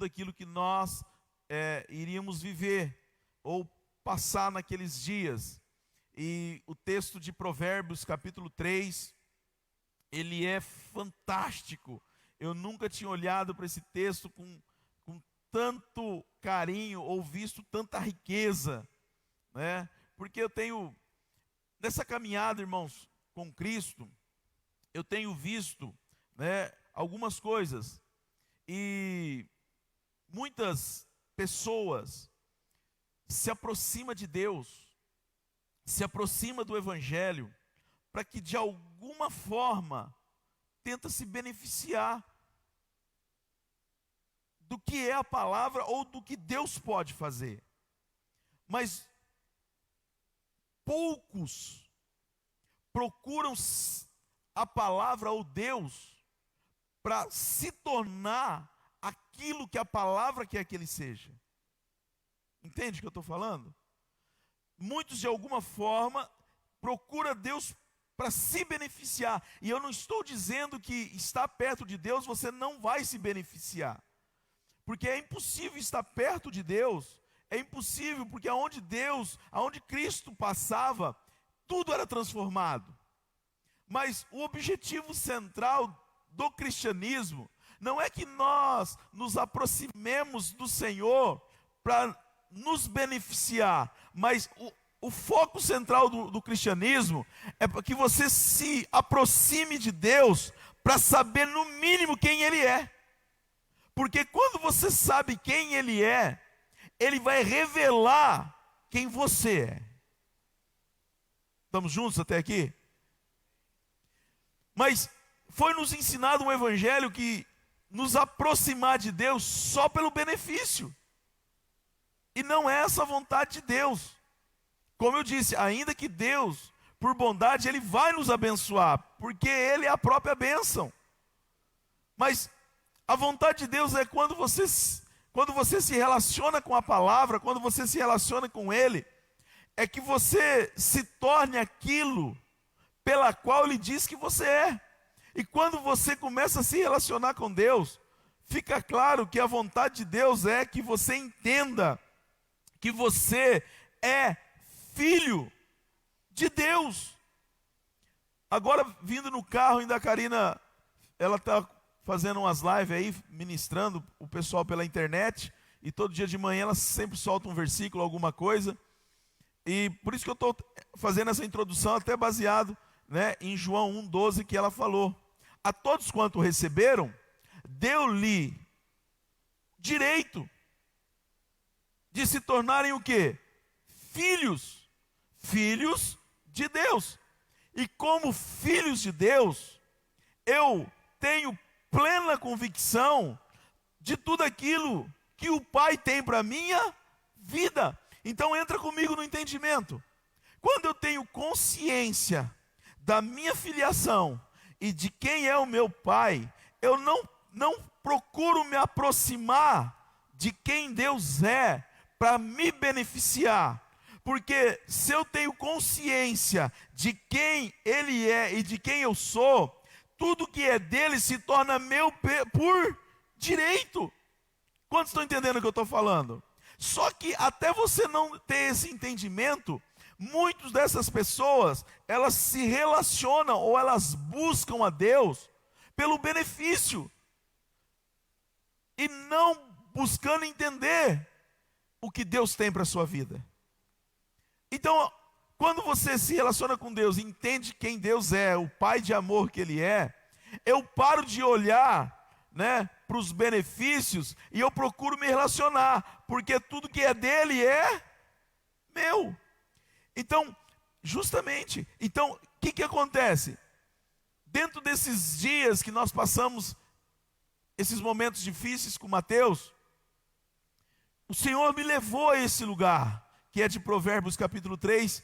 tudo aquilo que nós iríamos viver ou passar naqueles dias. E o texto de Provérbios, capítulo 3, ele é fantástico. Eu nunca tinha olhado para esse texto com tanto carinho ou visto tanta riqueza, né? Porque eu tenho, nessa caminhada, irmãos, com Cristo, eu tenho visto, né, algumas coisas. E muitas pessoas se aproximam de Deus, se aproximam do Evangelho, para que de alguma forma tenta se beneficiar do que é a palavra ou do que Deus pode fazer. Mas poucos procuram a palavra ou Deus para se tornar aquilo que a palavra quer que ele seja. Entende o que eu estou falando? Muitos de alguma forma procuram Deus para se beneficiar. E eu não estou dizendo que estar perto de Deus você não vai se beneficiar. Porque é impossível estar perto de Deus. É impossível, porque aonde Cristo passava, tudo era transformado. Mas o objetivo central do cristianismo não é que nós nos aproximemos do Senhor para nos beneficiar, mas o foco central do cristianismo é para que você se aproxime de Deus para saber no mínimo quem Ele é. Porque quando você sabe quem Ele é, Ele vai revelar quem você é. Estamos juntos até aqui? Mas foi nos ensinado um evangelho que nos aproximar de Deus só pelo benefício. E não é essa a vontade de Deus. Como eu disse, ainda que Deus, por bondade, Ele vai nos abençoar, porque Ele é a própria bênção. Mas a vontade de Deus é quando você se relaciona com a palavra, quando você se relaciona com Ele, é que você se torne aquilo pela qual Ele diz que você é. E quando você começa a se relacionar com Deus, fica claro que a vontade de Deus é que você entenda que você é filho de Deus. Agora, vindo no carro, ainda a Karina, ela está fazendo umas lives aí, ministrando o pessoal pela internet, e todo dia de manhã ela sempre solta um versículo, alguma coisa, e por isso que eu estou fazendo essa introdução, até baseado, né, em João 1,12, que ela falou: a todos quanto receberam, deu-lhe direito de se tornarem o quê? Filhos de Deus. E como filhos de Deus, eu tenho plena convicção de tudo aquilo que o Pai tem para a minha vida. Então entra comigo no entendimento. Quando eu tenho consciência da minha filiação e de quem é o meu Pai, eu não procuro me aproximar de quem Deus é para me beneficiar. Porque se eu tenho consciência de quem Ele é e de quem eu sou, tudo que é dele se torna meu por direito. Quantos estão entendendo o que eu estou falando? Só que até você não ter esse entendimento, muitas dessas pessoas, elas se relacionam ou elas buscam a Deus pelo benefício. E não buscando entender o que Deus tem para a sua vida. Então, quando você se relaciona com Deus, entende quem Deus é, o Pai de amor que Ele é, eu paro de olhar, né, para os benefícios e eu procuro me relacionar, porque tudo que é dele é meu. Então, justamente, o que acontece? Dentro desses dias que nós passamos, esses momentos difíceis com Mateus, o Senhor me levou a esse lugar, que é de Provérbios capítulo 3,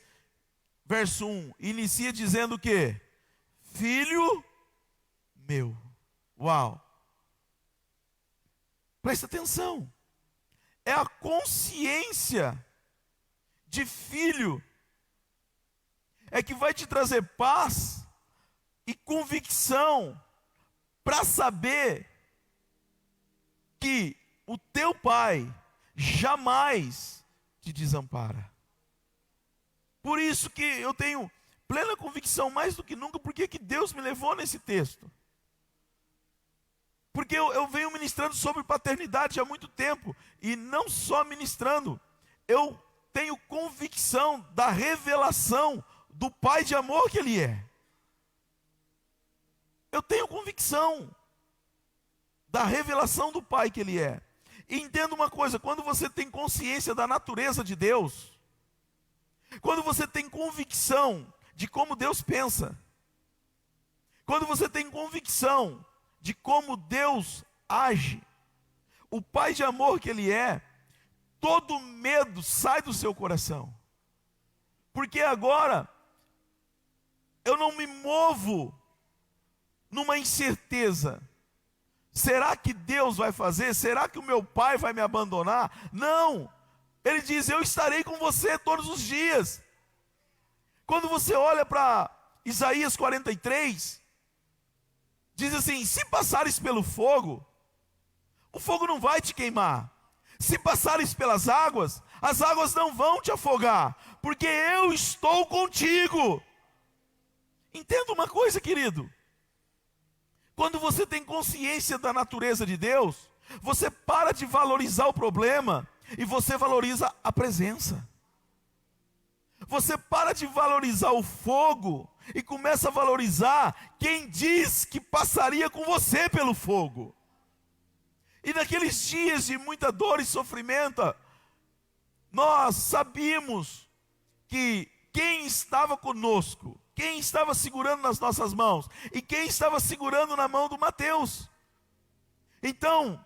verso 1, inicia dizendo o quê? Filho meu. Uau! Presta atenção. É a consciência de filho é que vai te trazer paz e convicção para saber que o teu Pai jamais te desampara. Por isso que eu tenho plena convicção, mais do que nunca, porque que Deus me levou nesse texto. Porque eu venho ministrando sobre paternidade há muito tempo, e não só ministrando, eu tenho convicção da revelação do Pai de amor que Ele é. Eu tenho convicção da revelação do Pai que Ele é. E entenda uma coisa, quando você tem consciência da natureza de Deus, quando você tem convicção de como Deus pensa, quando você tem convicção de como Deus age, o Pai de amor que Ele é, todo medo sai do seu coração. Porque agora, eu não me movo numa incerteza. Será que Deus vai fazer? Será que o meu Pai vai me abandonar? Não. Ele diz, eu estarei com você todos os dias. Quando você olha para Isaías 43, diz assim, se passares pelo fogo, o fogo não vai te queimar. Se passares pelas águas, as águas não vão te afogar, porque eu estou contigo. Entenda uma coisa, querido. Quando você tem consciência da natureza de Deus, você para de valorizar o problema e você valoriza a presença. Você para de valorizar o fogo e começa a valorizar quem diz que passaria com você pelo fogo. E naqueles dias de muita dor e sofrimento, nós sabíamos que quem estava conosco, quem estava segurando nas nossas mãos, e quem estava segurando na mão do Mateus. Então,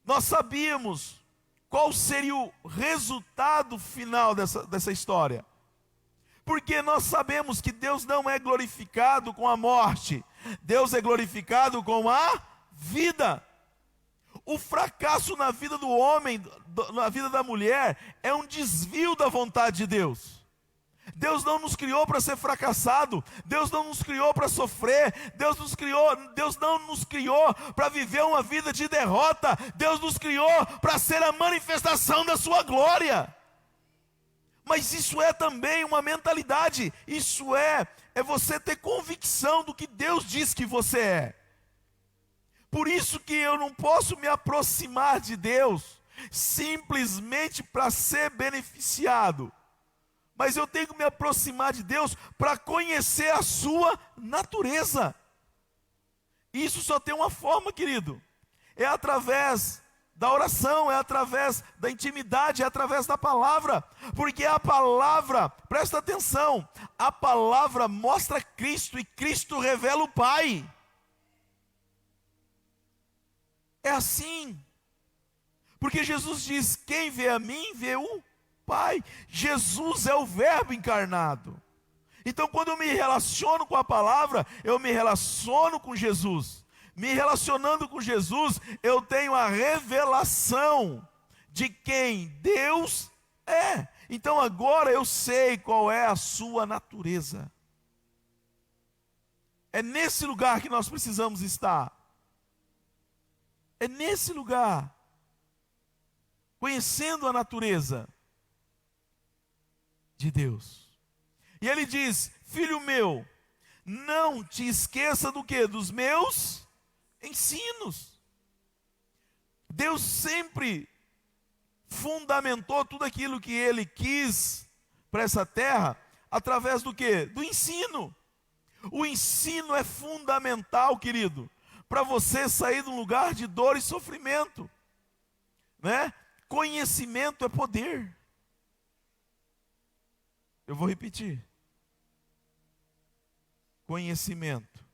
nós sabíamos qual seria o resultado final dessa história. Porque nós sabemos que Deus não é glorificado com a morte, Deus é glorificado com a vida. O fracasso na vida do homem, na vida da mulher, é um desvio da vontade de Deus. Deus não nos criou para ser fracassado, Deus não nos criou para sofrer, Deus não nos criou para viver uma vida de derrota, Deus nos criou para ser a manifestação da sua glória. Mas isso é também uma mentalidade, isso é você ter convicção do que Deus diz que você é. Por isso que eu não posso me aproximar de Deus simplesmente para ser beneficiado, mas eu tenho que me aproximar de Deus para conhecer a sua natureza. Isso só tem uma forma, querido, é através da oração, é através da intimidade, é através da palavra, porque a palavra, presta atenção, a palavra mostra Cristo e Cristo revela o Pai. É assim, porque Jesus diz, quem vê a mim, vê o Pai. Jesus é o verbo encarnado. Então quando eu me relaciono com a palavra, eu me relaciono com Jesus. Me relacionando com Jesus, eu tenho a revelação de quem Deus é. Então agora eu sei qual é a sua natureza. É nesse lugar que nós precisamos estar. É nesse lugar, conhecendo a natureza de Deus. E ele diz, filho meu, não te esqueça do quê? Dos meus ensinos. Deus sempre fundamentou tudo aquilo que Ele quis para essa terra, através do quê? Do ensino. O ensino é fundamental, querido, para você sair de um lugar de dor e sofrimento, né? Conhecimento é poder. Eu vou repetir. Conhecimento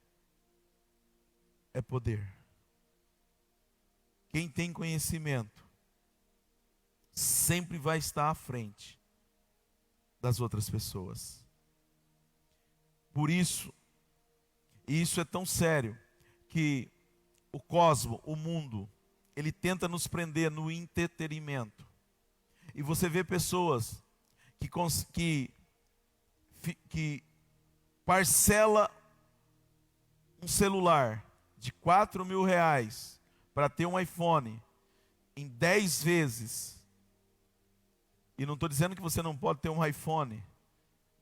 é poder. Quem tem conhecimento sempre vai estar à frente das outras pessoas. Por isso, e isso é tão sério, que o cosmo, o mundo, ele tenta nos prender no entretenimento. E você vê pessoas que parcela um celular de R$ 4.000 para ter um iPhone em 10 vezes. E não estou dizendo que você não pode ter um iPhone.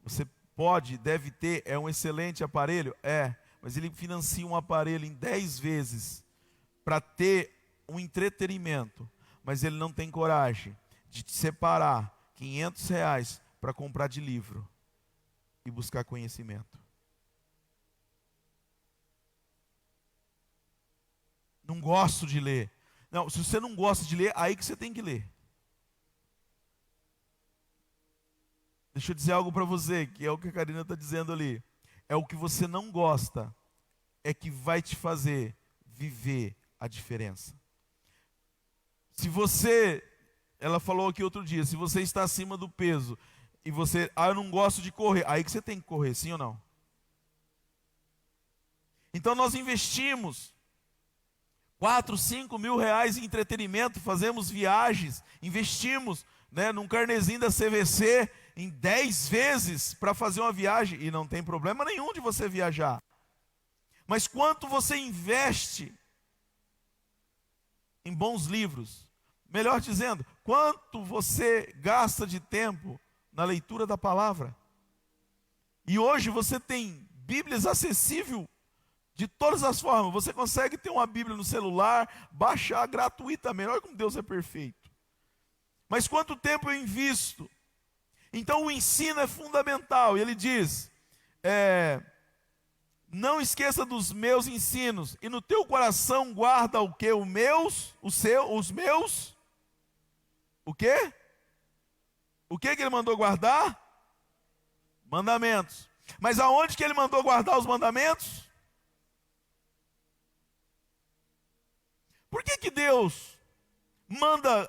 Você pode, deve ter, é um excelente aparelho? É, mas ele financia um aparelho em 10 vezes para ter um entretenimento. Mas ele não tem coragem de separar R$ 500 para comprar de livro e buscar conhecimento. Não gosto de ler. Não, se você não gosta de ler, aí que você tem que ler. Deixa eu dizer algo para você, que é o que a Karina está dizendo ali. É o que você não gosta, é que vai te fazer viver a diferença. Se você, ela falou aqui outro dia, se você está acima do peso, e você, eu não gosto de correr, aí que você tem que correr, sim ou não? Então nós investimos 4, 5 mil reais em entretenimento, fazemos viagens, investimos, num carnezinho da CVC em 10 vezes para fazer uma viagem, e não tem problema nenhum de você viajar. Mas quanto você investe em bons livros? Melhor dizendo, quanto você gasta de tempo na leitura da palavra? E hoje você tem Bíblias acessíveis de todas as formas. Você consegue ter uma Bíblia no celular, baixar gratuitamente. Olha como Deus é perfeito. Mas quanto tempo eu invisto? Então o ensino é fundamental. E ele diz, não esqueça dos meus ensinos, e no teu coração guarda o quê? Os meus? O quê? O que ele mandou guardar? Mandamentos. Mas aonde que ele mandou guardar os mandamentos? Por que Deus manda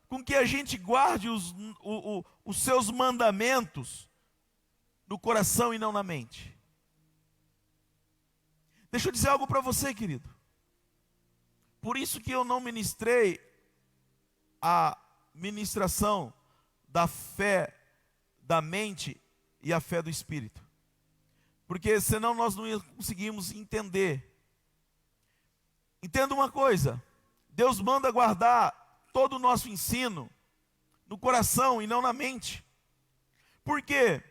com que a gente guarde os seus mandamentos no coração e não na mente? Deixa eu dizer algo para você, querido. Por isso que eu não ministrei a ministração da fé da mente e a fé do Espírito. Porque senão nós não conseguimos entender. Entenda uma coisa. Deus manda guardar todo o nosso ensino no coração e não na mente. Por quê?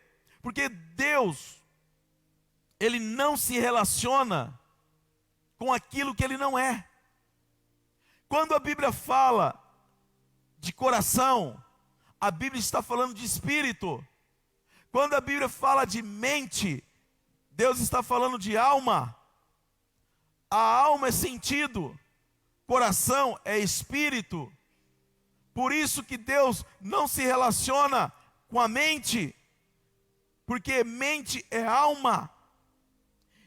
Porque Deus, Ele não se relaciona com aquilo que Ele não é. Quando a Bíblia fala de coração, a Bíblia está falando de espírito. Quando a Bíblia fala de mente, Deus está falando de alma. A alma é sentido, coração é espírito. Por isso que Deus não se relaciona com a mente, porque mente é alma.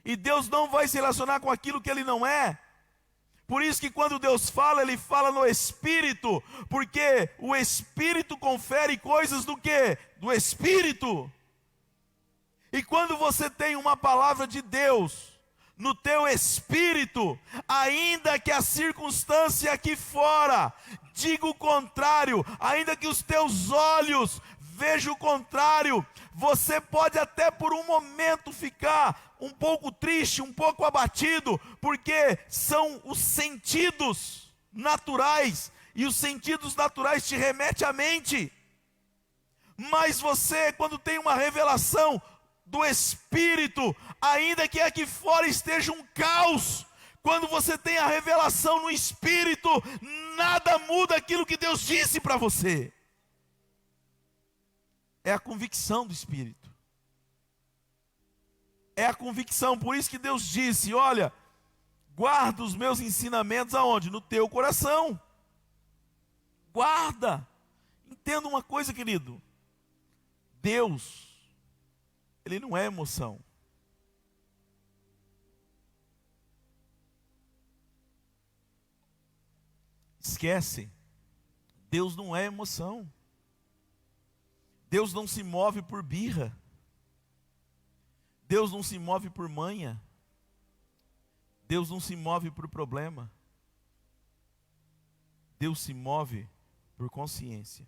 E Deus não vai se relacionar com aquilo que Ele não é. Por isso que quando Deus fala, Ele fala no Espírito, porque o Espírito confere coisas do quê? Do Espírito. E quando você tem uma palavra de Deus no teu espírito, ainda que a circunstância aqui fora diga o contrário, ainda que os teus olhos vejam o contrário, você pode até por um momento ficar um pouco triste, um pouco abatido, porque são os sentidos naturais, e os sentidos naturais te remetem à mente. Mas você, quando tem uma revelação do Espírito, ainda que aqui fora esteja um caos, quando você tem a revelação no Espírito, nada muda aquilo que Deus disse para você. É a convicção do Espírito. É a convicção, por isso que Deus disse, olha, guarda os meus ensinamentos aonde? No teu coração. Guarda. Entenda uma coisa, querido. Deus, Ele não é emoção. Esquece. Deus não é emoção. Deus não se move por birra. Deus não se move por manha. Deus não se move por problema. Deus se move por consciência.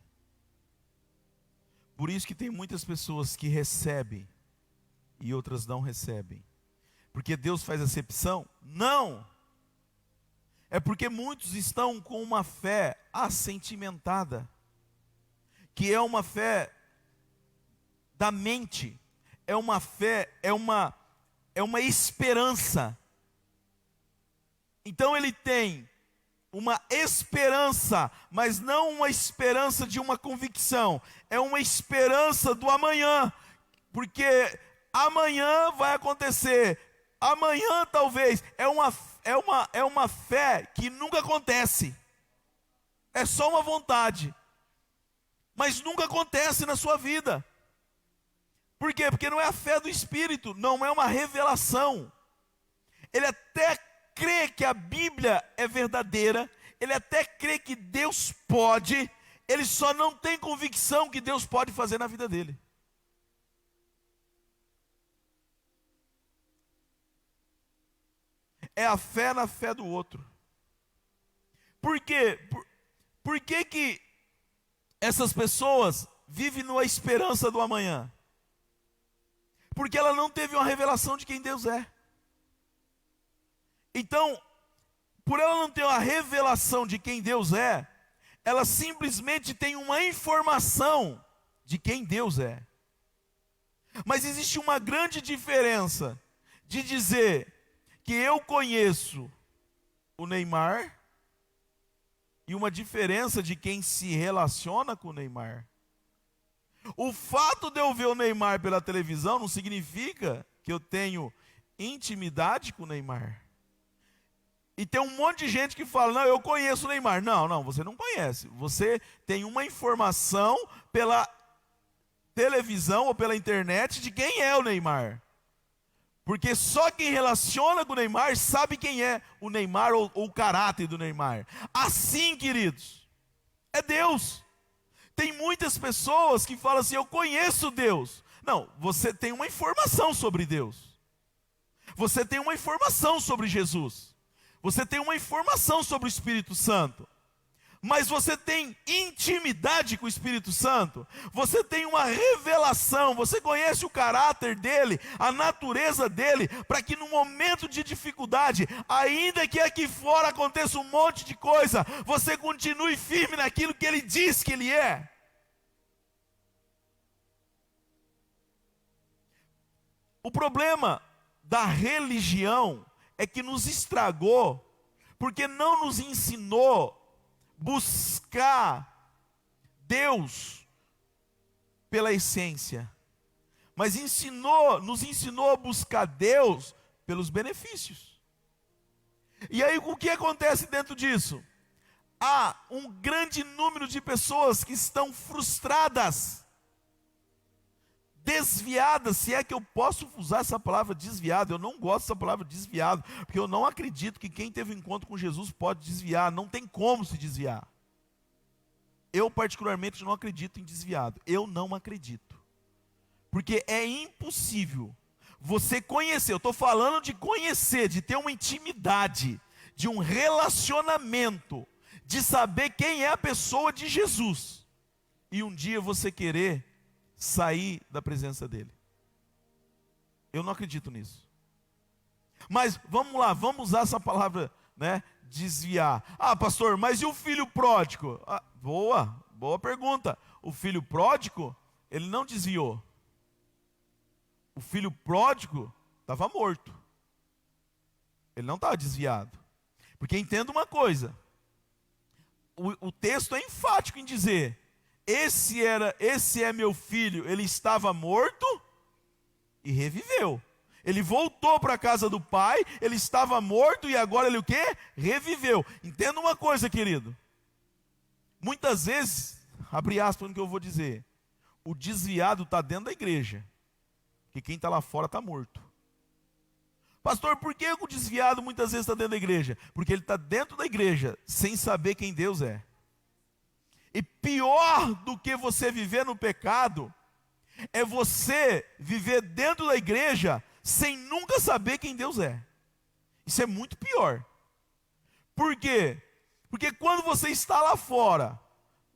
Por isso que tem muitas pessoas que recebem e outras não recebem. Porque Deus faz acepção? Não! É porque muitos estão com uma fé assentimentada, que é uma fé da mente, é uma fé, é uma esperança. Então ele tem uma esperança, mas não uma esperança de uma convicção, é uma esperança do amanhã, porque amanhã vai acontecer, amanhã talvez, é uma fé que nunca acontece, é só uma vontade, mas nunca acontece na sua vida. Por quê? Porque não é a fé do Espírito, não é uma revelação. Ele até crê que a Bíblia é verdadeira, ele até crê que Deus pode, ele só não tem convicção que Deus pode fazer na vida dele. É a fé na fé do outro. Por quê? Por que essas pessoas vivem numa esperança do amanhã? Porque ela não teve uma revelação de quem Deus é. Então, por ela não ter uma revelação de quem Deus é, ela simplesmente tem uma informação de quem Deus é. Mas existe uma grande diferença de dizer que eu conheço o Neymar e uma diferença de quem se relaciona com o Neymar. O fato de eu ver o Neymar pela televisão não significa que eu tenho intimidade com o Neymar. E tem um monte de gente que fala, não, eu conheço o Neymar. Não, você não conhece. Você tem uma informação pela televisão ou pela internet de quem é o Neymar. Porque só quem relaciona com o Neymar sabe quem é o Neymar ou o caráter do Neymar. Assim, queridos, é Deus. Tem muitas pessoas que falam assim, eu conheço Deus. Não, você tem uma informação sobre Deus. Você tem uma informação sobre Jesus. Você tem uma informação sobre o Espírito Santo. Mas você tem intimidade com o Espírito Santo. Você tem uma revelação. Você conhece o caráter dele, a natureza dele, para que no momento de dificuldade, ainda que aqui fora aconteça um monte de coisa, você continue firme naquilo que ele diz que ele é. O problema da religião é que nos estragou, porque não nos ensinou buscar Deus pela essência, mas nos ensinou a buscar Deus pelos benefícios. E aí o que acontece dentro disso? Há um grande número de pessoas que estão frustradas, desviadas, se é que eu posso usar essa palavra desviado. Eu não gosto dessa palavra desviado, porque eu não acredito que quem teve encontro com Jesus pode desviar, não tem como se desviar. Eu particularmente não acredito em desviado, eu não acredito, porque é impossível você conhecer, eu estou falando de conhecer, de ter uma intimidade, de um relacionamento, de saber quem é a pessoa de Jesus, e um dia você querer sair da presença dele. Eu não acredito nisso. Mas vamos lá, vamos usar essa palavra, né, desviar. Ah, pastor, mas e o filho pródigo? Ah, boa pergunta. O filho pródigo, ele não desviou. O filho pródigo estava morto. Ele não estava desviado. Porque entenda uma coisa, o texto é enfático em dizer, esse é meu filho, ele estava morto e reviveu. Ele voltou para a casa do pai, ele estava morto e agora ele o quê? Reviveu. Entenda uma coisa, querido. Muitas vezes, abre aspas no que eu vou dizer, o desviado está dentro da igreja, que quem está lá fora está morto. Pastor, por que o desviado muitas vezes está dentro da igreja? Porque ele está dentro da igreja sem saber quem Deus é. E pior do que você viver no pecado, é você viver dentro da igreja sem nunca saber quem Deus é. Isso é muito pior. Por quê? Porque quando você está lá fora,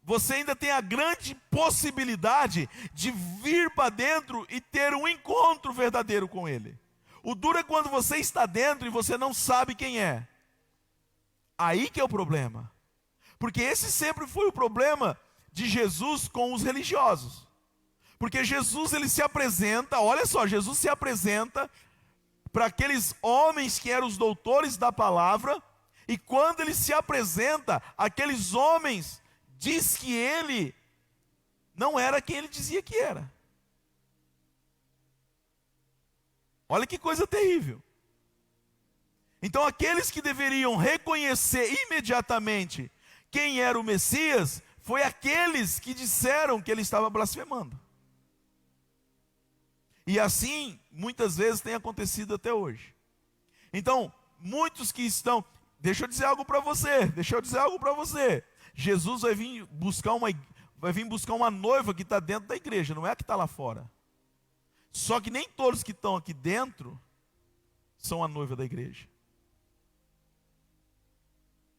você ainda tem a grande possibilidade de vir para dentro e ter um encontro verdadeiro com Ele. O duro é quando você está dentro e você não sabe quem é. Aí que é o problema. Porque esse sempre foi o problema de Jesus com os religiosos. Porque Jesus, ele se apresenta, olha só, Jesus se apresenta para aqueles homens que eram os doutores da palavra, e quando ele se apresenta, aqueles homens diz que ele não era quem ele dizia que era. Olha que coisa terrível. Então aqueles que deveriam reconhecer imediatamente quem era o Messias, foi aqueles que disseram que ele estava blasfemando. E assim, muitas vezes tem acontecido até hoje. Então, muitos que estão... Deixa eu dizer algo para você. Jesus vai vir buscar uma noiva que está dentro da igreja, não é a que está lá fora. Só que nem todos que estão aqui dentro são a noiva da igreja.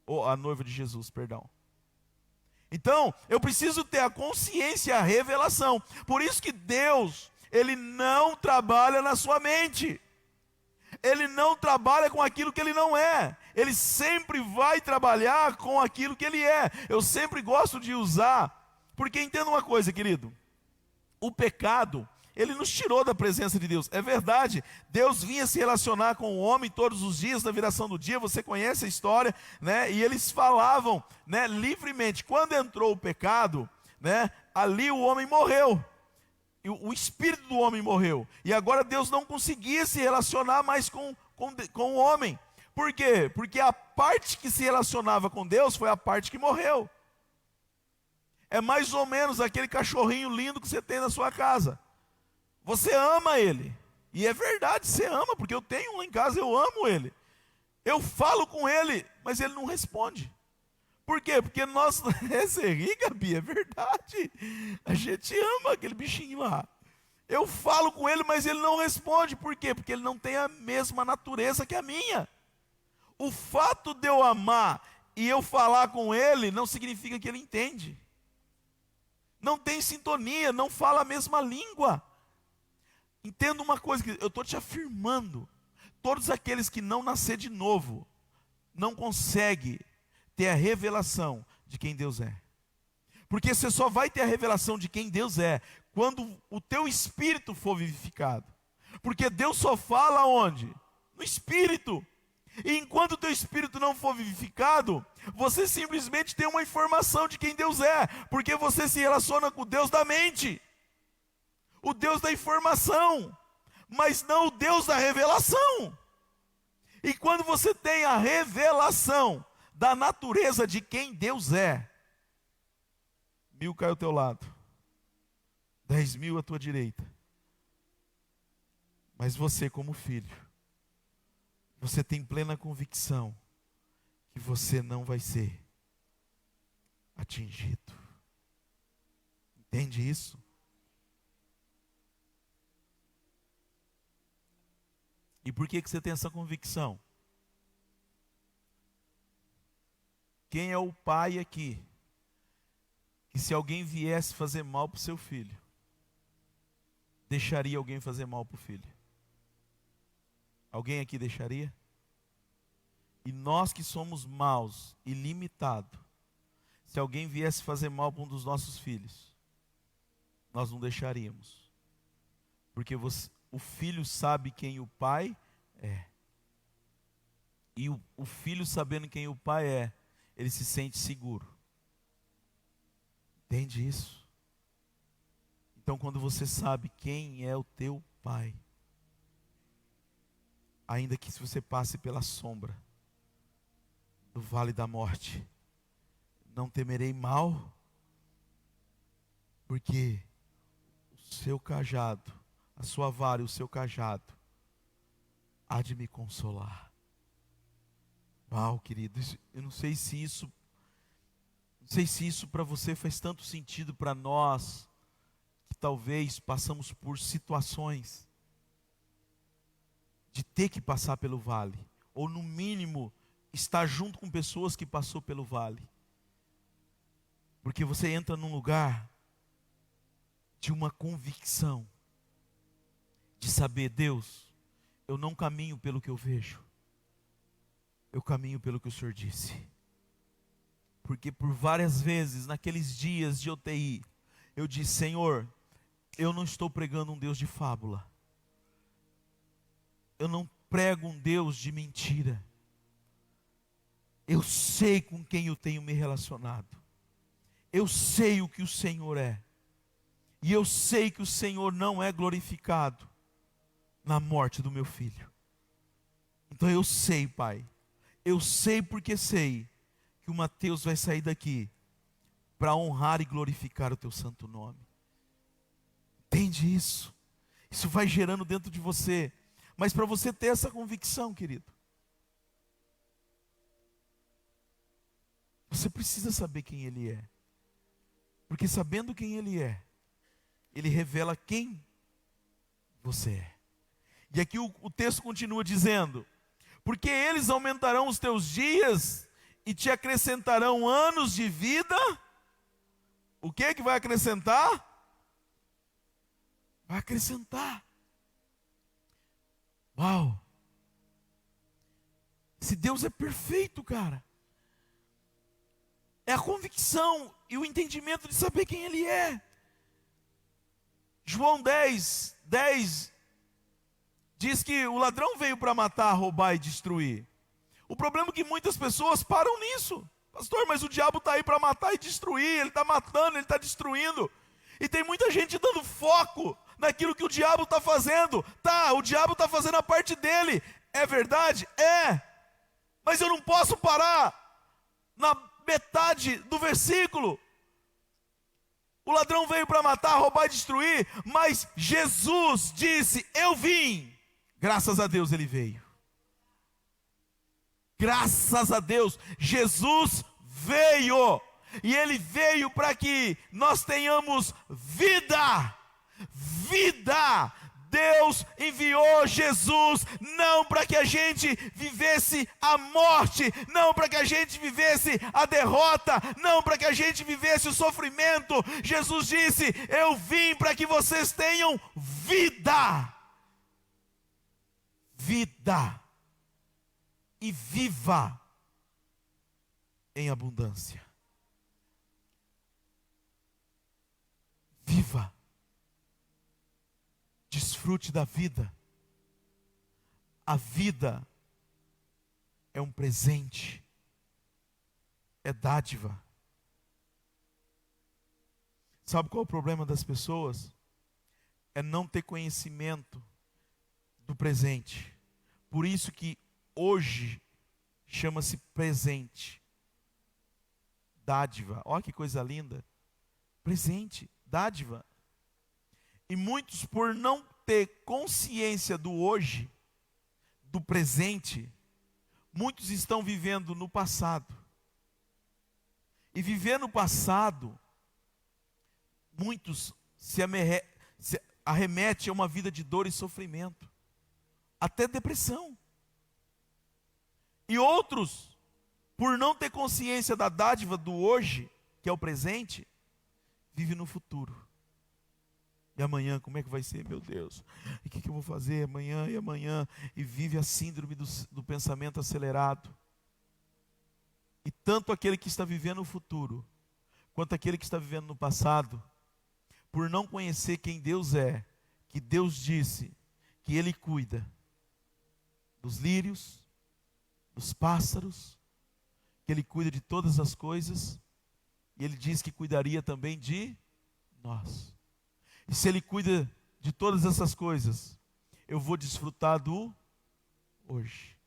Ou a noiva de Jesus, perdão. Então, eu preciso ter a consciência e a revelação. Por isso que Deus, Ele não trabalha na sua mente. Ele não trabalha com aquilo que Ele não é. Ele sempre vai trabalhar com aquilo que Ele é. Eu sempre gosto de usar, porque entenda uma coisa, querido. O pecado, ele nos tirou da presença de Deus. É verdade, Deus vinha se relacionar com o homem todos os dias, na viração do dia, você conhece a história, né? E eles falavam, né, livremente. Quando entrou o pecado, né, ali o homem morreu. O espírito do homem morreu. E agora Deus não conseguia se relacionar mais com o homem. Por quê? Porque a parte que se relacionava com Deus foi a parte que morreu. É mais ou menos aquele cachorrinho lindo que você tem na sua casa. Você ama ele. E é verdade, você ama, porque eu tenho um lá em casa, eu amo ele. Eu falo com ele, mas ele não responde. Por quê? Porque nós... Você ri, Gabi, é verdade. A gente ama aquele bichinho lá. Eu falo com ele, mas ele não responde. Por quê? Porque ele não tem a mesma natureza que a minha. O fato de eu amar e eu falar com ele, não significa que ele entende. Não tem sintonia, não fala a mesma língua. Entenda uma coisa, eu estou te afirmando. Todos aqueles que não nascer de novo, não conseguem ter a revelação de quem Deus é. Porque você só vai ter a revelação de quem Deus é quando o teu espírito for vivificado. Porque Deus só fala onde? No espírito. E enquanto o teu espírito não for vivificado, você simplesmente tem uma informação de quem Deus é. Porque você se relaciona com o Deus da mente, o Deus da informação, mas não o Deus da revelação. E quando você tem a revelação da natureza de quem Deus é, 1000 cai ao teu lado, 10.000 à tua direita, mas você como filho, você tem plena convicção que você não vai ser atingido. Entende isso? E por que você tem essa convicção? Quem é o pai aqui, que se alguém viesse fazer mal para o seu filho, deixaria alguém fazer mal para o filho? Alguém aqui deixaria? E nós que somos maus e limitados, se alguém viesse fazer mal para um dos nossos filhos, nós não deixaríamos. Porque o filho sabe quem o pai é. E o filho sabendo quem o pai é, ele se sente seguro. Entende isso? Então quando você sabe quem é o teu pai, ainda que se você passe pela sombra do vale da morte, não temerei mal, porque o seu cajado, a sua vara e o seu cajado há de me consolar. Uau, querido, eu não sei se isso para você faz tanto sentido para nós, que talvez passamos por situações de ter que passar pelo vale, ou no mínimo estar junto com pessoas que passou pelo vale. Porque você entra num lugar de uma convicção, de saber, Deus, eu não caminho pelo que eu vejo, eu caminho pelo que o Senhor disse. Porque por várias vezes, naqueles dias de UTI, eu disse: Senhor, eu não estou pregando um Deus de fábula. Eu não prego um Deus de mentira. Eu sei com quem eu tenho me relacionado. Eu sei o que o Senhor é. E eu sei que o Senhor não é glorificado na morte do meu filho. Então eu sei, Pai. Eu sei porque sei que o Mateus vai sair daqui para honrar e glorificar o teu santo nome. Entende isso? Isso vai gerando dentro de você. Mas para você ter essa convicção, querido, você precisa saber quem Ele é. Porque sabendo quem Ele é, Ele revela quem você é. E aqui o texto continua dizendo: porque eles aumentarão os teus dias e te acrescentarão anos de vida. O que vai acrescentar? Vai acrescentar. Uau! Esse Deus é perfeito, cara. É a convicção e o entendimento de saber quem Ele é. João 10 diz que o ladrão veio para matar, roubar e destruir. O problema é que muitas pessoas param nisso. Pastor, mas o diabo está aí para matar e destruir. Ele está matando, ele está destruindo. E tem muita gente dando foco naquilo que o diabo está fazendo. Tá, o diabo está fazendo a parte dele. É verdade? É. Mas eu não posso parar na metade do versículo. O ladrão veio para matar, roubar e destruir. Mas Jesus disse: eu vim. Graças a Deus Ele veio. Graças a Deus, Jesus veio. E Ele veio para que nós tenhamos vida. Vida. Deus enviou Jesus não para que a gente vivesse a morte, não para que a gente vivesse a derrota, não para que a gente vivesse o sofrimento. Jesus disse: eu vim para que vocês tenham vida. Vida. E viva em abundância. Viva. Desfrute da vida. A vida é um presente, é dádiva. Sabe qual é o problema das pessoas? É não ter conhecimento do presente. Por isso que hoje chama-se presente. Dádiva. Olha que coisa linda. Presente, dádiva. E muitos, por não ter consciência do hoje, do presente, muitos estão vivendo no passado. E viver no passado, muitos se arremete a uma vida de dor e sofrimento, até depressão. E outros, por não ter consciência da dádiva do hoje, que é o presente, vive no futuro. E amanhã, como é que vai ser, meu Deus? E o que eu vou fazer amanhã e amanhã? E vive a síndrome do pensamento acelerado. E tanto aquele que está vivendo o futuro, quanto aquele que está vivendo no passado, por não conhecer quem Deus é, que Deus disse que Ele cuida dos lírios, dos pássaros, que Ele cuida de todas as coisas, e Ele diz que cuidaria também de nós. E se Ele cuida de todas essas coisas, eu vou desfrutar do hoje.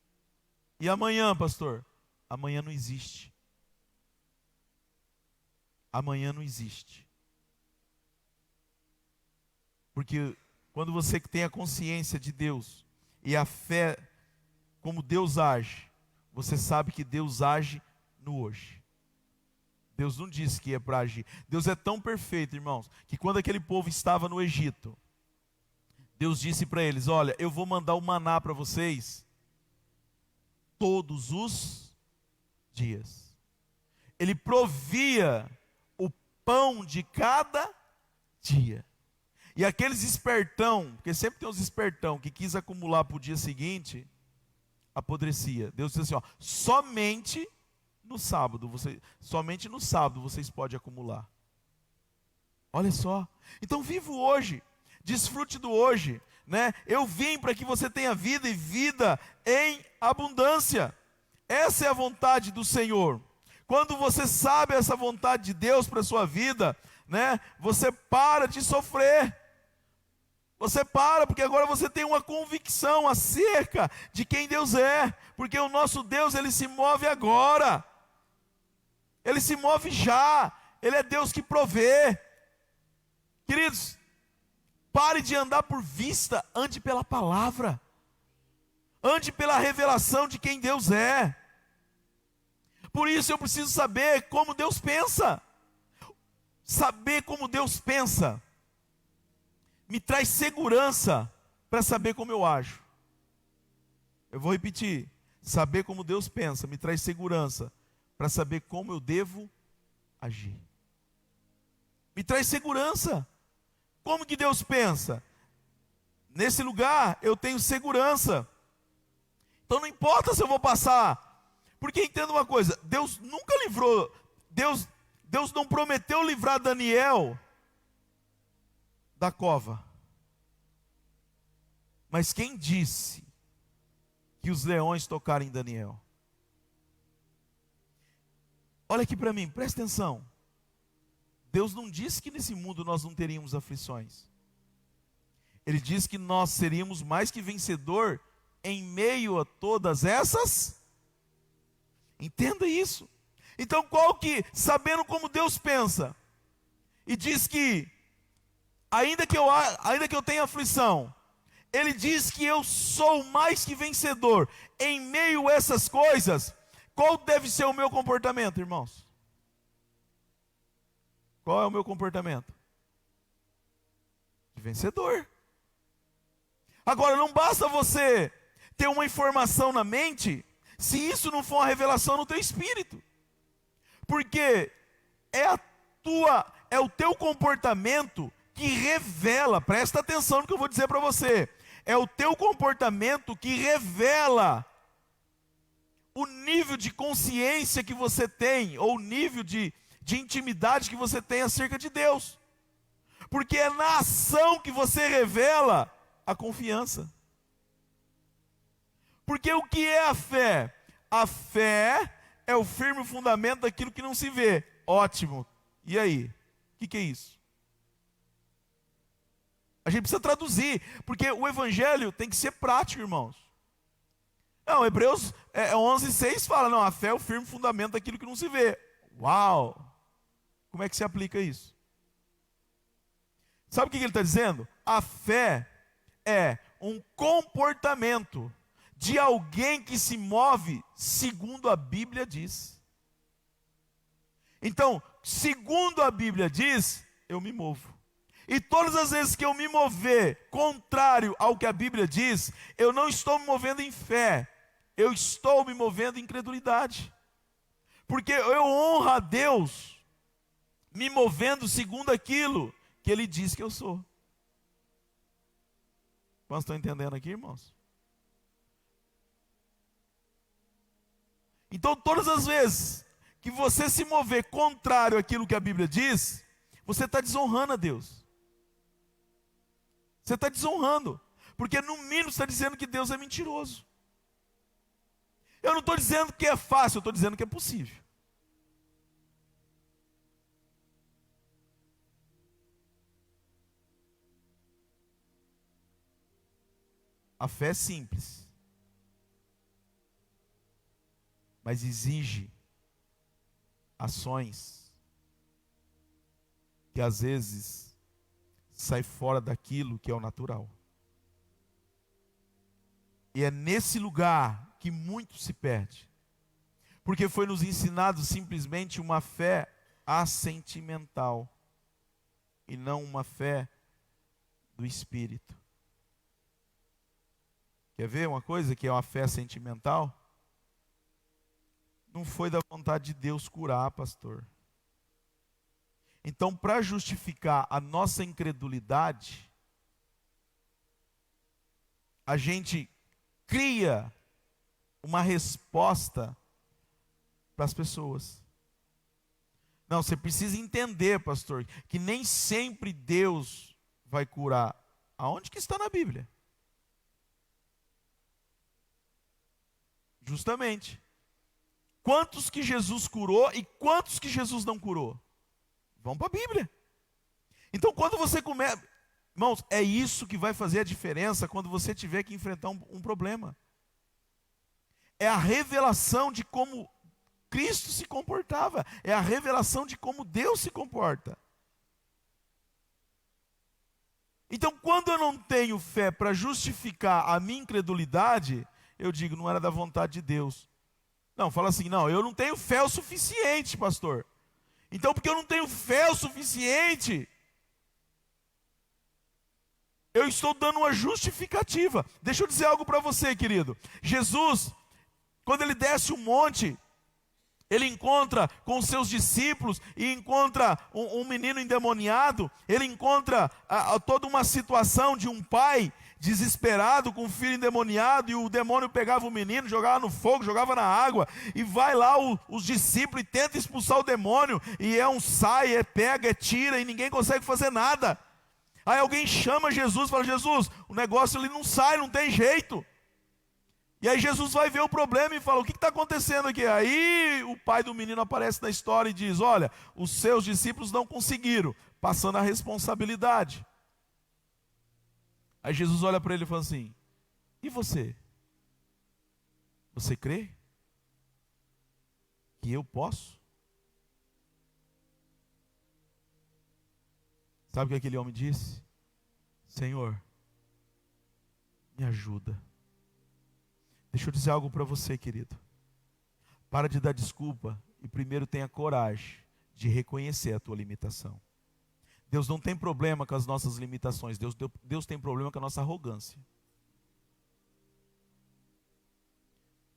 E amanhã, pastor? Amanhã não existe. Amanhã não existe. Porque quando você tem a consciência de Deus e a fé como Deus age, você sabe que Deus age no hoje. Deus não disse que ia para agir. Deus é tão perfeito, irmãos, que quando aquele povo estava no Egito, Deus disse para eles: olha, eu vou mandar o maná para vocês todos os dias. Ele provia o pão de cada dia. E aqueles espertão, porque sempre tem uns espertão que quis acumular para o dia seguinte, apodrecia. Deus disse assim: ó, somente no sábado, somente no sábado vocês podem acumular. Olha só. Então viva o hoje, desfrute do hoje, né? Eu vim para que você tenha vida e vida em abundância. Essa é a vontade do Senhor. Quando você sabe essa vontade de Deus para a sua vida, né? Você para de sofrer. Você para, porque agora você tem uma convicção acerca de quem Deus é. Porque o nosso Deus, Ele se move agora. Ele se move já. Ele é Deus que provê. Queridos, pare de andar por vista, ande pela palavra. Ande pela revelação de quem Deus é. Por isso eu preciso saber como Deus pensa. Saber como Deus pensa me traz segurança para saber como eu ajo. Eu vou repetir. Saber como Deus pensa me traz segurança para saber como eu devo agir. Me traz segurança. Como que Deus pensa? Nesse lugar eu tenho segurança. Então não importa se eu vou passar. Porque entenda uma coisa, Deus nunca livrou, Deus não prometeu livrar Daniel da cova. Mas quem disse que os leões tocaram em Daniel? Olha aqui para mim, presta atenção. Deus não disse que nesse mundo nós não teríamos aflições. Ele disse que nós seríamos mais que vencedor em meio a todas essas. Entenda isso. Então sabendo como Deus pensa, e diz que ainda que eu tenha aflição, Ele diz que eu sou mais que vencedor em meio a essas coisas. Qual deve ser o meu comportamento, irmãos? Qual é o meu comportamento? De vencedor. Agora, não basta você ter uma informação na mente, se isso não for uma revelação no teu espírito. Porque é o teu comportamento que revela, presta atenção no que eu vou dizer para você, é o teu comportamento que revela o nível de consciência que você tem, ou o nível de intimidade que você tem acerca de Deus. Porque é na ação que você revela a confiança. Porque o que é a fé? A fé é o firme fundamento daquilo que não se vê. Ótimo. E aí? O que é isso? A gente precisa traduzir, porque o evangelho tem que ser prático, irmãos. Não, Hebreus 11:6 fala, não, a fé é o firme fundamento daquilo que não se vê. Uau! Como é que se aplica isso? Sabe o que ele está dizendo? A fé é um comportamento de alguém que se move segundo a Bíblia diz. Então, segundo a Bíblia diz, eu me movo. E todas as vezes que eu me mover contrário ao que a Bíblia diz, eu não estou me movendo em fé, eu estou me movendo em incredulidade. Porque eu honro a Deus me movendo segundo aquilo que Ele diz que eu sou. Quantos estão entendendo aqui, irmãos? Então, todas as vezes que você se mover contrário àquilo que a Bíblia diz, você está desonrando a Deus. Você está desonrando, porque no mínimo está dizendo que Deus é mentiroso. Eu não estou dizendo que é fácil, eu estou dizendo que é possível. A fé é simples, mas exige ações que às vezes sai fora daquilo que é o natural. E é nesse lugar que muito se perde, porque foi nos ensinado simplesmente uma fé assentimental e não uma fé do Espírito. Quer ver uma coisa que é uma fé sentimental? Não foi da vontade de Deus curar, pastor. Então, para justificar a nossa incredulidade, a gente cria uma resposta para as pessoas. Não, você precisa entender, pastor, que nem sempre Deus vai curar. Aonde que está na Bíblia? Justamente. Quantos que Jesus curou e quantos que Jesus não curou? Vão para a Bíblia. Então, quando você começa... Irmãos, é isso que vai fazer a diferença quando você tiver que enfrentar um problema. É a revelação de como Cristo se comportava. É a revelação de como Deus se comporta. Então, quando eu não tenho fé para justificar a minha incredulidade, eu digo, não era da vontade de Deus. Não, fala assim, não, eu não tenho fé o suficiente, pastor. Então, porque eu não tenho fé o suficiente, eu estou dando uma justificativa. Deixa eu dizer algo para você, querido. Jesus, quando ele desce o monte, ele encontra com os seus discípulos e encontra um menino endemoniado. Ele encontra toda uma situação de um pai desesperado com um filho endemoniado, e o demônio pegava o menino, jogava no fogo, jogava na água, e vai lá os discípulos e tenta expulsar o demônio, e sai, pega, tira, e ninguém consegue fazer nada. Aí alguém chama Jesus e fala, Jesus, o negócio ali não sai, não tem jeito. E aí Jesus vai ver o problema e fala, o que está acontecendo aqui? Aí o pai do menino aparece na história e diz, olha, os seus discípulos não conseguiram, passando a responsabilidade. Aí Jesus olha para ele e fala assim, e você? Você crê que eu posso? Sabe o que aquele homem disse? Senhor, me ajuda. Deixa eu dizer algo para você, querido. Para de dar desculpa e primeiro tenha coragem de reconhecer a tua limitação. Deus não tem problema com as nossas limitações. Deus tem problema com a nossa arrogância.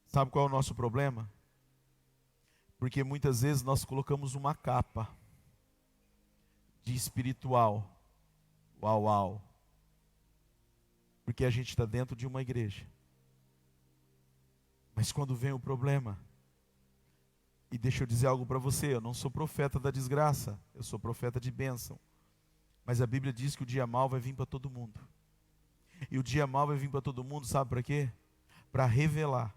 Sabe qual é o nosso problema? Porque muitas vezes nós colocamos uma capa de espiritual. Uau, uau. Porque a gente está dentro de uma igreja. Mas quando vem o problema, e deixa eu dizer algo para você, eu não sou profeta da desgraça, eu sou profeta de bênção. Mas a Bíblia diz que o dia mau vai vir para todo mundo. E o dia mau vai vir para todo mundo, sabe para quê? Para revelar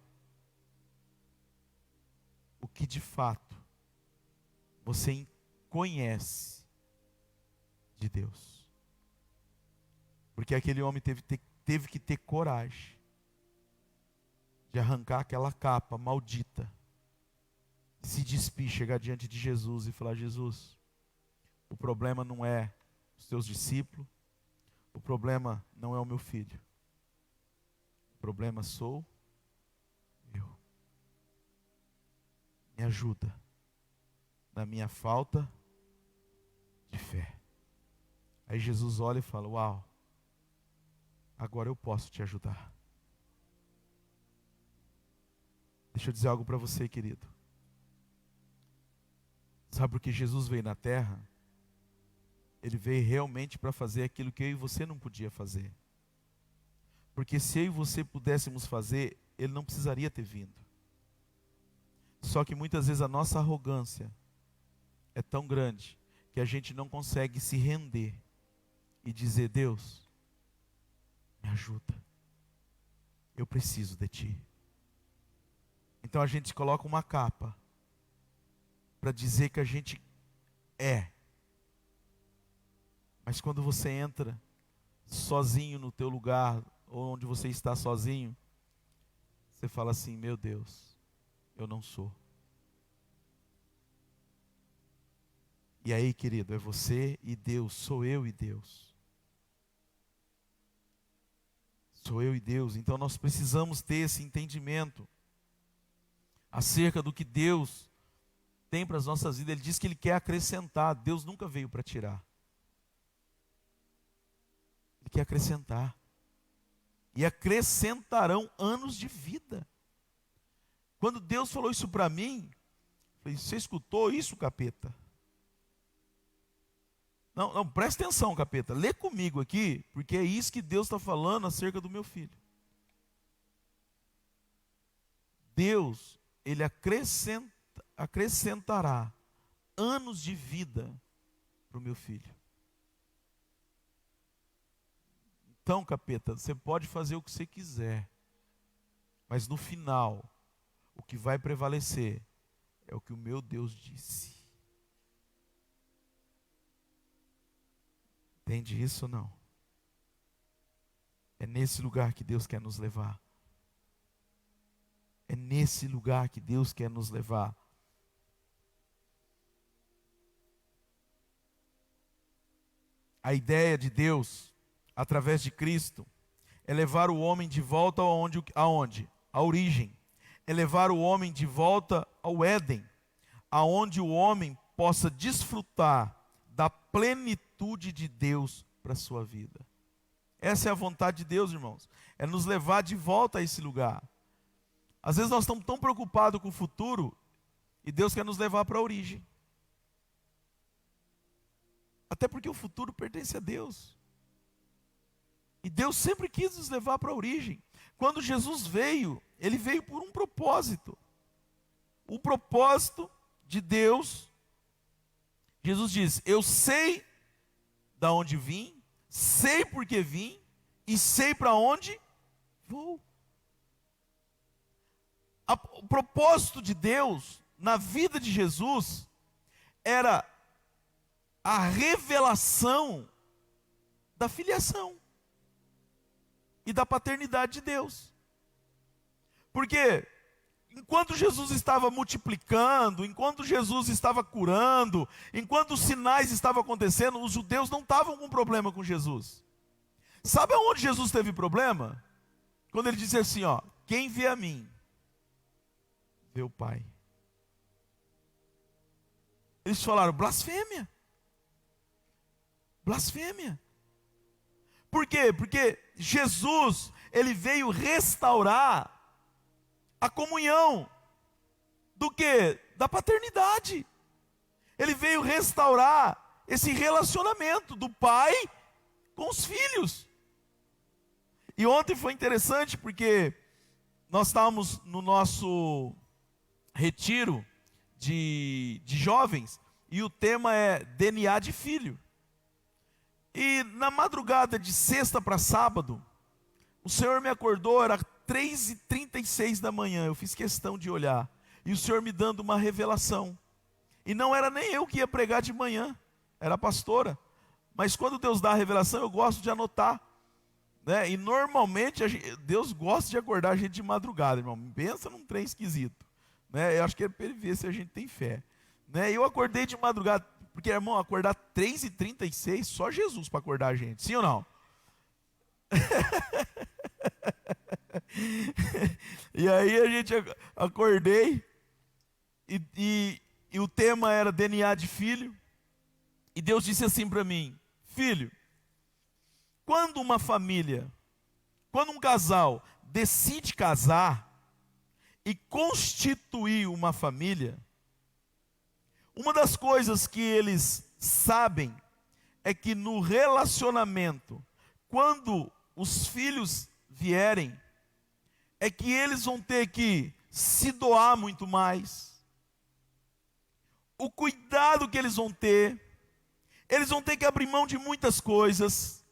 o que de fato você conhece de Deus. Porque aquele homem teve que ter coragem de arrancar aquela capa maldita, se despir, chegar diante de Jesus e falar, Jesus, o problema não é os teus discípulos, o problema não é o meu filho, o problema sou eu. Me ajuda na minha falta de fé. Aí Jesus olha e fala, uau, agora eu posso te ajudar. Deixa eu dizer algo para você, querido. Sabe por que Jesus veio na terra? Ele veio realmente para fazer aquilo que eu e você não podia fazer. Porque se eu e você pudéssemos fazer, ele não precisaria ter vindo. Só que muitas vezes a nossa arrogância é tão grande que a gente não consegue se render e dizer, Deus, me ajuda. Eu preciso de Ti. Então a gente coloca uma capa para dizer que a gente é. Mas quando você entra sozinho no teu lugar, ou onde você está sozinho, você fala assim, meu Deus, eu não sou. E aí, querido, é você e Deus, sou eu e Deus. Sou eu e Deus. Então nós precisamos ter esse entendimento acerca do que Deus tem para as nossas vidas. Ele diz que Ele quer acrescentar. Deus nunca veio para tirar. Ele quer acrescentar. E acrescentarão anos de vida. Quando Deus falou isso para mim, eu falei, você escutou isso, capeta? Não, presta atenção, capeta. Lê comigo aqui, porque é isso que Deus está falando acerca do meu filho. Deus, Ele acrescentará anos de vida para o meu filho. Então, capeta, você pode fazer o que você quiser, mas no final, o que vai prevalecer é o que o meu Deus disse. Entende isso ou não? É nesse lugar que Deus quer nos levar. É nesse lugar que Deus quer nos levar. A ideia de Deus, através de Cristo, é levar o homem de volta aonde? A origem. É levar o homem de volta ao Éden, aonde o homem possa desfrutar da plenitude de Deus para a sua vida. Essa é a vontade de Deus, irmãos. É nos levar de volta a esse lugar. Às vezes nós estamos tão preocupados com o futuro e Deus quer nos levar para a origem. Até porque o futuro pertence a Deus. E Deus sempre quis nos levar para a origem. Quando Jesus veio, Ele veio por um propósito. O propósito de Deus, Jesus diz: eu sei da onde vim, sei por que vim e sei para onde vou. O propósito de Deus na vida de Jesus era a revelação da filiação e da paternidade de Deus. Porque enquanto Jesus estava multiplicando, enquanto Jesus estava curando, enquanto os sinais estavam acontecendo, os judeus não estavam com problema com Jesus. Sabe aonde Jesus teve problema? Quando ele disse assim, ó: quem vê a mim, vê o Pai. Eles falaram: blasfêmia. Blasfêmia. Por quê? Porque Jesus, Ele veio restaurar a comunhão do quê? Da paternidade. Ele veio restaurar esse relacionamento do pai com os filhos. E ontem foi interessante porque nós estávamos no nosso retiro de jovens e o tema é DNA de filho. E na madrugada de sexta para sábado, o Senhor me acordou, era 3h36 da manhã, eu fiz questão de olhar, e o Senhor me dando uma revelação. E não era nem eu que ia pregar de manhã, era a pastora. Mas quando Deus dá a revelação, eu gosto de anotar, né? E normalmente Deus gosta de acordar a gente de madrugada, irmão. Pensa num trem esquisito, né? Eu acho que é para Ele ver se a gente tem fé, né? Eu acordei de madrugada, porque, irmão, acordar 3h36, só Jesus para acordar a gente, sim ou não? E aí a gente acordei e o tema era DNA de filho. E Deus disse assim para mim: filho, quando uma família, quando um casal decide casar e constituir uma família, uma das coisas que eles sabem é que no relacionamento, quando os filhos vierem, é que eles vão ter que se doar muito mais. O cuidado que eles vão ter que abrir mão de muitas coisas.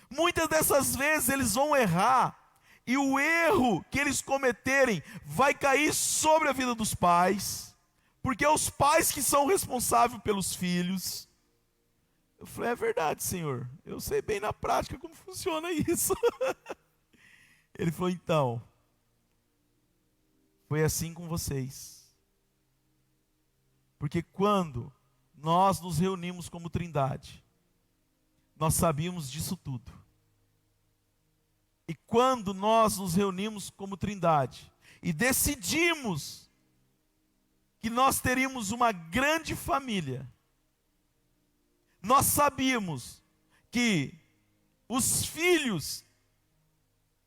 Muitas dessas vezes eles vão errar, e o erro que eles cometerem vai cair sobre a vida dos pais, porque é os pais que são responsáveis pelos filhos. Eu falei: é verdade, Senhor, eu sei bem na prática como funciona isso. Ele falou: então, foi assim com vocês. Porque quando nós nos reunimos como Trindade, nós sabíamos disso tudo. E quando nós nos reunimos como Trindade e decidimos que nós teríamos uma grande família, nós sabíamos que os filhos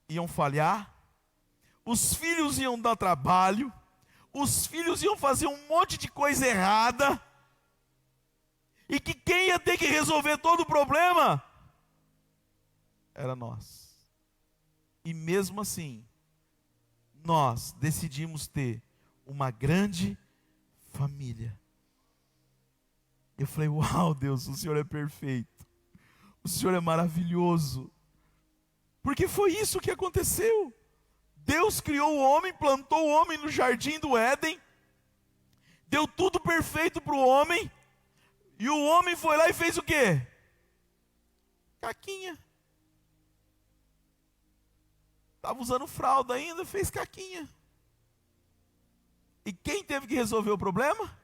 iam falhar, os filhos iam dar trabalho, os filhos iam fazer um monte de coisa errada, e que quem ia ter que resolver todo o problema era nós. E mesmo assim, nós decidimos ter uma grande família. Eu falei, uau, Deus, o Senhor é perfeito. O Senhor é maravilhoso. Porque foi isso que aconteceu. Deus criou o homem, plantou o homem no jardim do Éden, deu tudo perfeito para o homem, e o homem foi lá e fez o quê? Caquinha. Estava usando fralda ainda, fez caquinha. E quem teve que resolver o problema?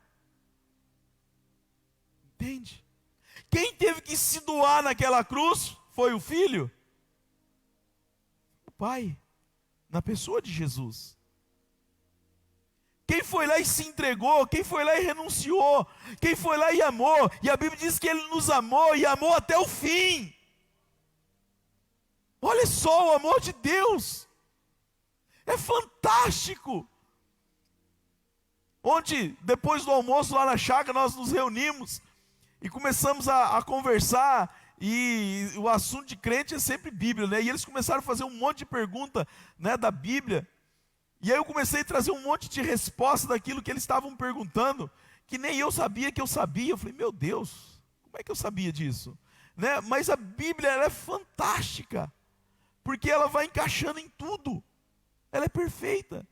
Entende? Quem teve que se doar naquela cruz foi o filho? O pai, na pessoa de Jesus. Quem foi lá e se entregou, quem foi lá e renunciou, quem foi lá e amou, e a Bíblia diz que Ele nos amou e amou até o fim. Olha só o amor de Deus, é fantástico. Ontem, depois do almoço lá na chácara, nós nos reunimos e começamos a conversar, e o assunto de crente é sempre Bíblia, né? E eles começaram a fazer um monte de pergunta, né, da Bíblia, e aí eu comecei a trazer um monte de resposta daquilo que eles estavam perguntando, que nem eu sabia que eu sabia. Eu falei, meu Deus, como é que eu sabia disso? Né? Mas a Bíblia, ela é fantástica, porque ela vai encaixando em tudo, ela é perfeita.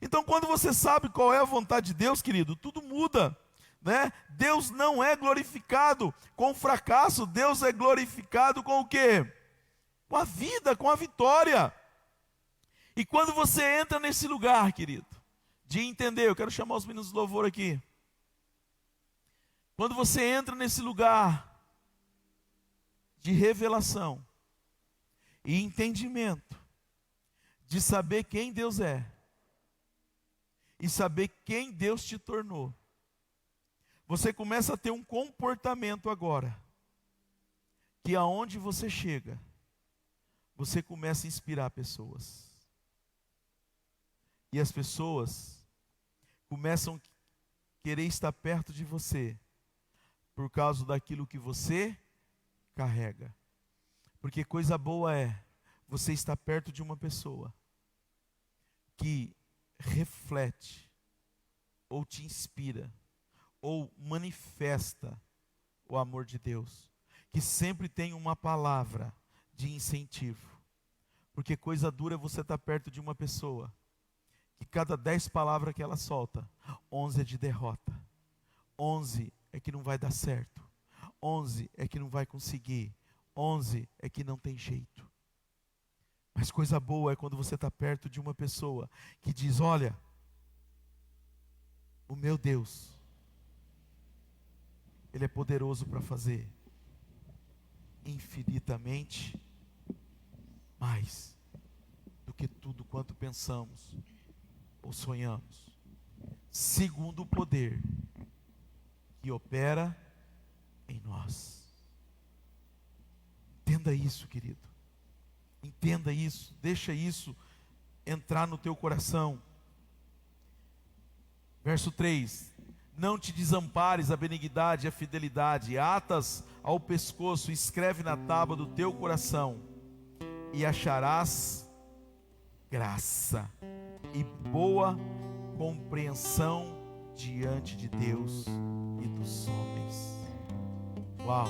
Então quando você sabe qual é a vontade de Deus, querido, tudo muda, né? Deus não é glorificado com o fracasso, Deus é glorificado com o quê? Com a vida, com a vitória. E quando você entra nesse lugar, querido, de entender, eu quero chamar os meninos do louvor aqui. Quando você entra nesse lugar de revelação e entendimento, de saber quem Deus é, e saber quem Deus te tornou, você começa a ter um comportamento agora, que aonde você chega, você começa a inspirar pessoas. E as pessoas começam a querer estar perto de você, por causa daquilo que você carrega. Porque coisa boa é você estar perto de uma pessoa que reflete, ou te inspira, ou manifesta o amor de Deus, que sempre tem uma palavra de incentivo. Porque coisa dura é você estar perto de uma pessoa que cada 10 palavras que ela solta, 11 é de derrota, 11 é que não vai dar certo, 11 é que não vai conseguir, 11 é que não tem jeito. Mas coisa boa é quando você está perto de uma pessoa que diz, olha, o meu Deus, Ele é poderoso para fazer infinitamente mais do que tudo quanto pensamos ou sonhamos, segundo o poder que opera em nós. Entenda isso, querido. Entenda isso, deixa isso entrar no teu coração. Verso 3: não te desampares a benignidade e a fidelidade, atas ao pescoço, escreve na tábua do teu coração, e acharás graça e boa compreensão diante de Deus e dos homens. Uau!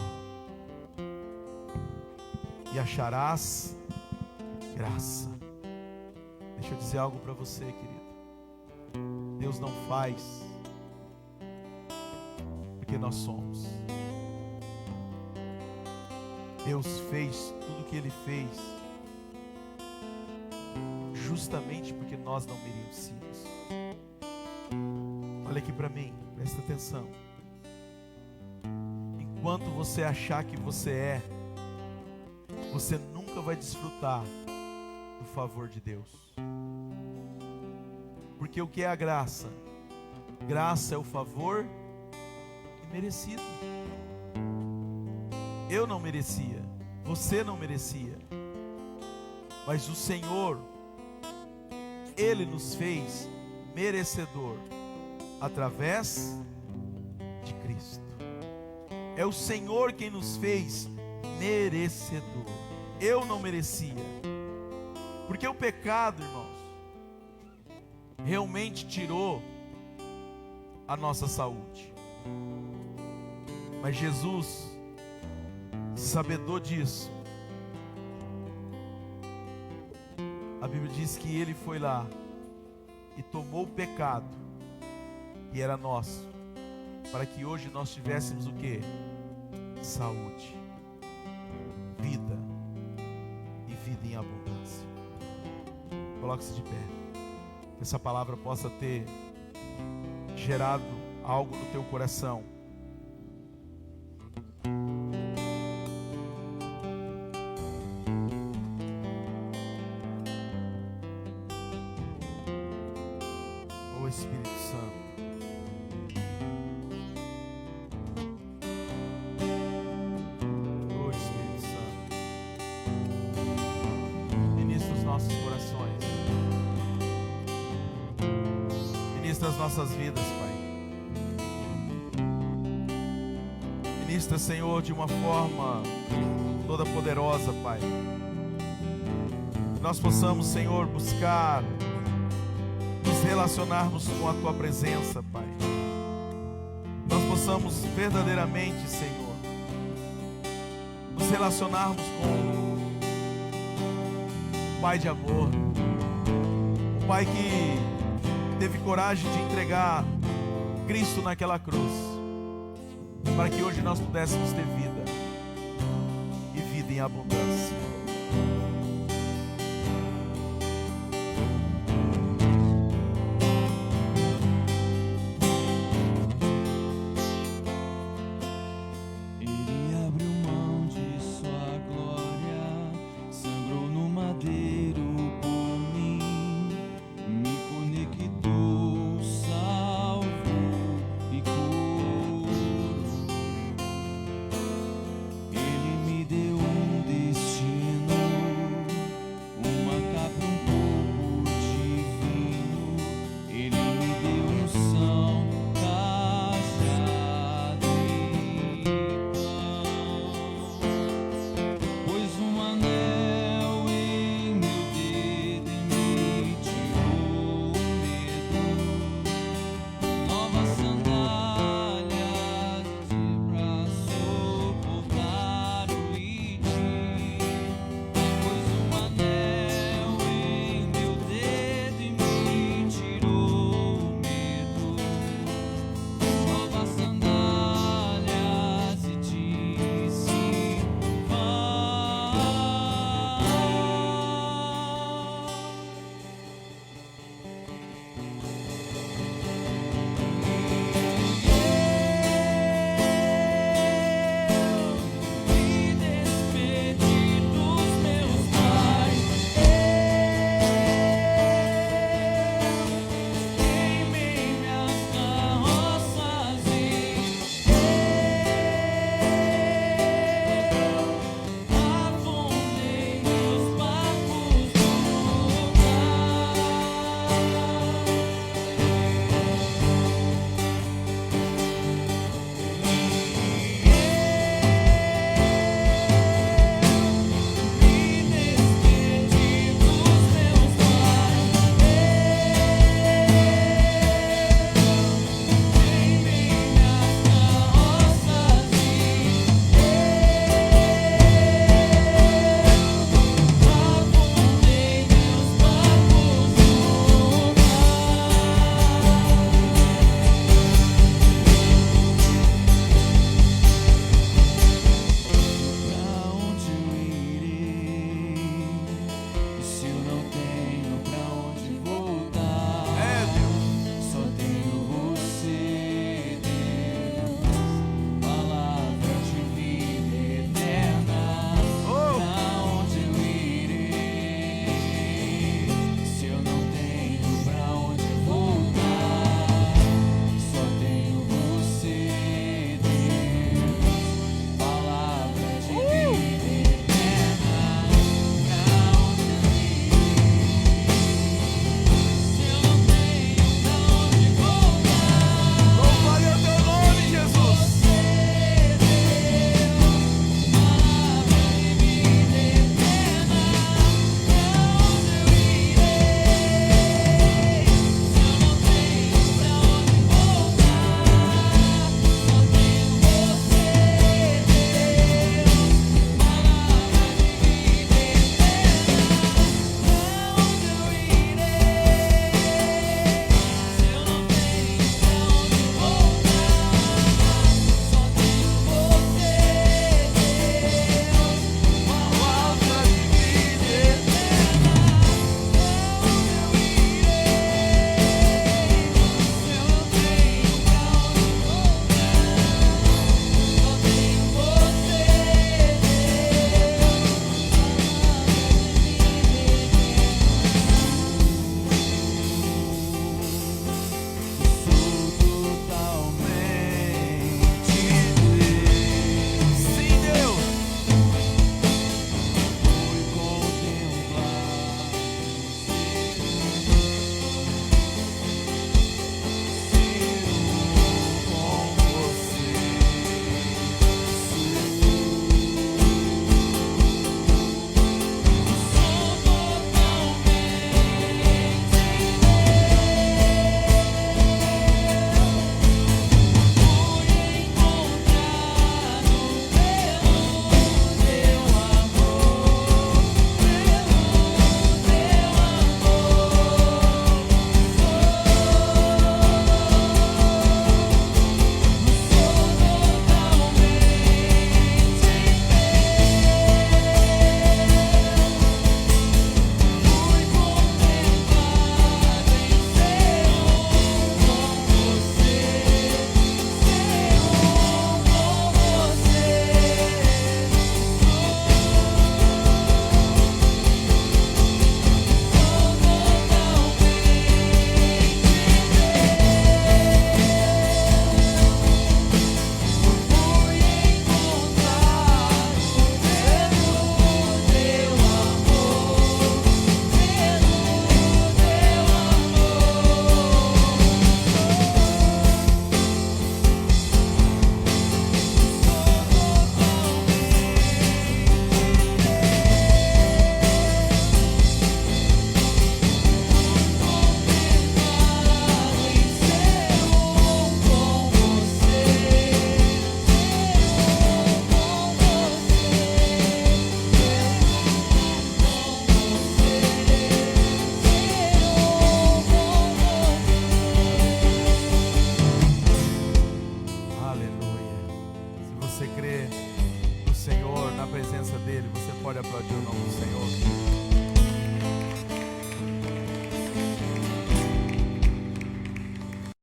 E acharás graça. Deixa eu dizer algo para você, querido. Deus não faz porque nós somos. Deus fez tudo o que Ele fez justamente porque nós não merecíamos. Olha aqui para mim, presta atenção. Enquanto você achar que você é, você nunca vai desfrutar do favor de Deus. Porque o que é a graça? Graça é o favor imerecido. Eu não merecia, você não merecia, mas o Senhor, Ele nos fez merecedor através de Cristo. É o Senhor quem nos fez merecedor. Eu não merecia, porque o pecado, irmãos, realmente tirou a nossa saúde. Mas Jesus, sabedor disso, a Bíblia diz que Ele foi lá e tomou o pecado, e era nosso, para que hoje nós tivéssemos o quê? Saúde, vida e vida em abundância. Coloque-se de pé. Que essa palavra possa ter gerado algo no teu coração. O Espírito Santo. O Espírito Santo. Ministra os nossos corações. Ministra as nossas vidas, Pai. Ministra, Senhor, de uma forma toda poderosa, Pai. Que nós possamos, Senhor, buscar nos relacionarmos com a Tua presença, Pai. Que nós possamos verdadeiramente, Senhor, nos relacionarmos com o Pai de amor, o Pai que teve coragem de entregar Cristo naquela cruz, para que hoje nós pudéssemos ter vida, e vida em abundância.